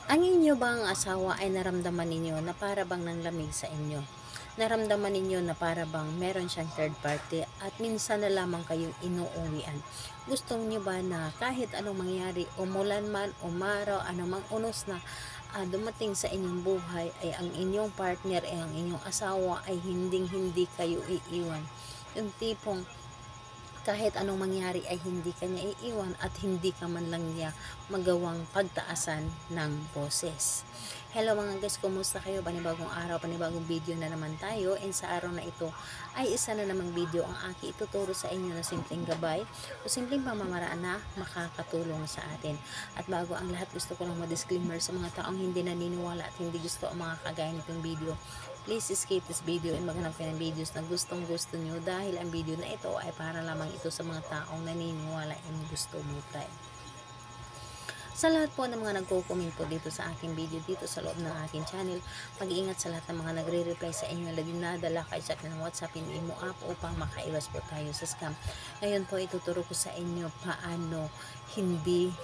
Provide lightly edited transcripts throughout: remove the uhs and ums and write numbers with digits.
Ang inyo bang asawa ay naramdaman ninyo na para bang nanlamig sa inyo? Naramdaman ninyo na para bang meron siyang third party at minsan na lamang kayong inuuwian? Gusto niyo ba na kahit anong mangyari, umulan man, umaraw, anumang unos na dumating sa inyong buhay ay ang inyong partner ay ang inyong asawa ay hinding-hindi kayo iiwan? Yung tipong kahit anong mangyari ay hindi kanya iiwan at hindi ka man lang niya magawang pagtaasan ng boses. Hello mga guys, kumusta kayo? Panibagong araw, panibagong video na naman tayo, and sa araw na ito ay isa na namang video ang aking ituturo sa inyo na simpleng gabay o simpleng pamamaraan na makakatulong sa atin. At bago ang lahat, gusto ko lang ma-disclaimer sa mga taong hindi naniniwala at hindi gusto ang mga kagaya nitong video. Please skip this video and maghanap kayo ng videos na gustong gusto nyo, dahil ang video na ito ay para lamang ito sa mga taong naniniwala and gusto mo try. Sa lahat po ng mga nagko-comment po dito sa aking video dito sa loob ng aking channel, mag-iingat sa lahat ng mga nagre-reply sa inyo na dinadala kay chat ng WhatsApp in Imo app upang makaiwas po tayo sa scam. Ngayon po ituturo ko sa inyo paano hindi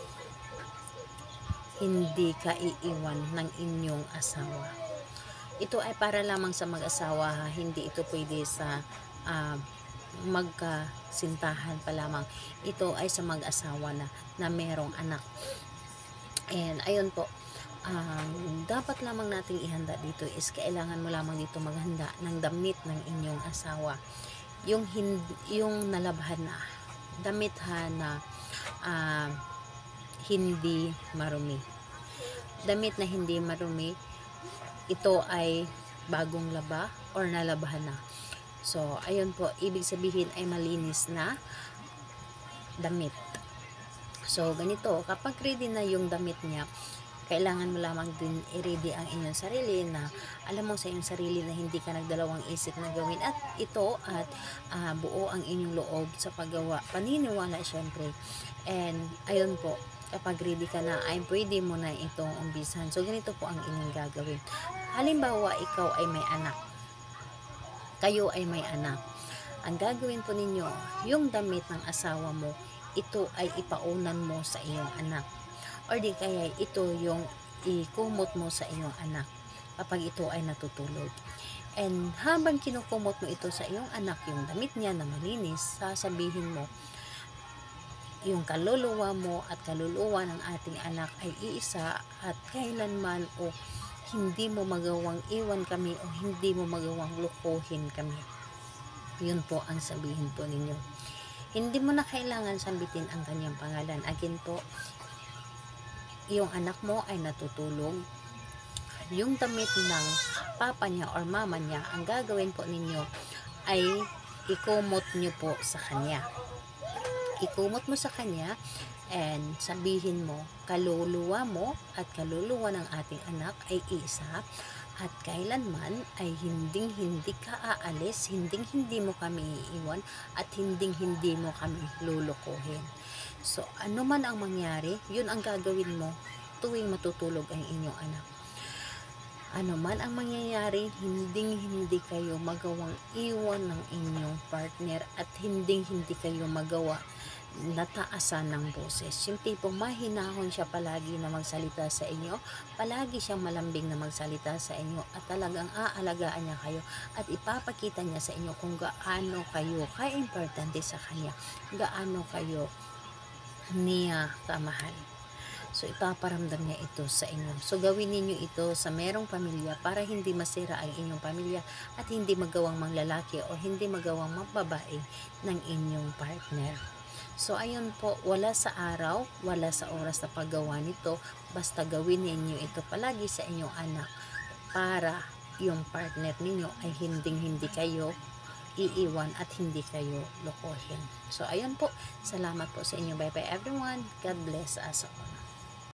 ka iiwan ng inyong asawa. Ito ay para lamang sa mag-asawa, hindi ito pwede sa magkasintahan pa lamang. Ito ay sa mag-asawa na merong anak. And ayun po, dapat lamang nating ihanda dito is kailangan mo lamang dito maghanda ng damit ng inyong asawa. Yung nalabhan na damit na hindi marumi. Damit na hindi marumi, ito ay bagong laba or nalabahan na. So, ayun po, ibig sabihin ay malinis na damit. So, ganito, kapag ready na yung damit niya, kailangan mo lamang din i-ready ang inyong sarili na alam mo sa inyong sarili na hindi ka nagdalawang isip na gawin at ito at buo ang inyong loob sa paggawa. Paniniwala syempre. And ayun po, kapag ready ka na ay pwede mo na itong umpisahan. So, ganito po ang inyong gagawin. Halimbawa, ikaw ay may anak. Kayo ay may anak. Ang gagawin po ninyo, yung damit ng asawa mo, ito ay ipaunan mo sa iyong anak. Or di kaya ito yung ikumot mo sa iyong anak kapag ito ay natutulog. And habang kinukumot mo ito sa iyong anak, yung damit niya na malinis, sasabihin mo, yung kaluluwa mo at kaluluwa ng ating anak ay iisa at kailanman o hindi mo magawang iwan kami o hindi mo magawang lukuhin kami. Yun po ang sabihin po ninyo. Hindi mo na kailangan sambitin ang kanyang pangalan. Again po, yung anak mo ay natutulog. Yung damit ng papa niya or mama niya, ang gagawin po ninyo ay ikumot nyo po sa kanya. Ikumot mo sa kanya and sabihin mo, kaluluwa mo at kaluluwa ng ating anak ay isa at kailanman ay hindi ka aalis, hindi mo kami iiwan at hindi mo kami lulukuhin. So, ano man ang mangyari, yun ang gagawin mo tuwing matutulog ang inyong anak. Ano man ang mangyayari, hindi kayo magawang iwan ng inyong partner at hindi kayo magawa nataasan ng boses. Yung tipong mahinahon siya palagi na magsalita sa inyo, palagi siyang malambing na magsalita sa inyo at talagang aalagaan niya kayo at ipapakita niya sa inyo kung gaano kayo ka-importante sa kanya, gaano kayo niya kamahal. So, ipaparamdam niya ito sa inyo. So, gawin ninyo ito sa merong pamilya para hindi masira ang inyong pamilya at hindi magawang manglalaki o hindi magawang mababae ng inyong partner. So, ayun po, wala sa araw, wala sa oras na paggawa nito, basta gawin ninyo ito palagi sa inyong anak para yung partner ninyo ay hindi kayo iiwan at hindi kayo lokohin. So, ayun po, salamat po sa inyo. Bye bye everyone. God bless us all.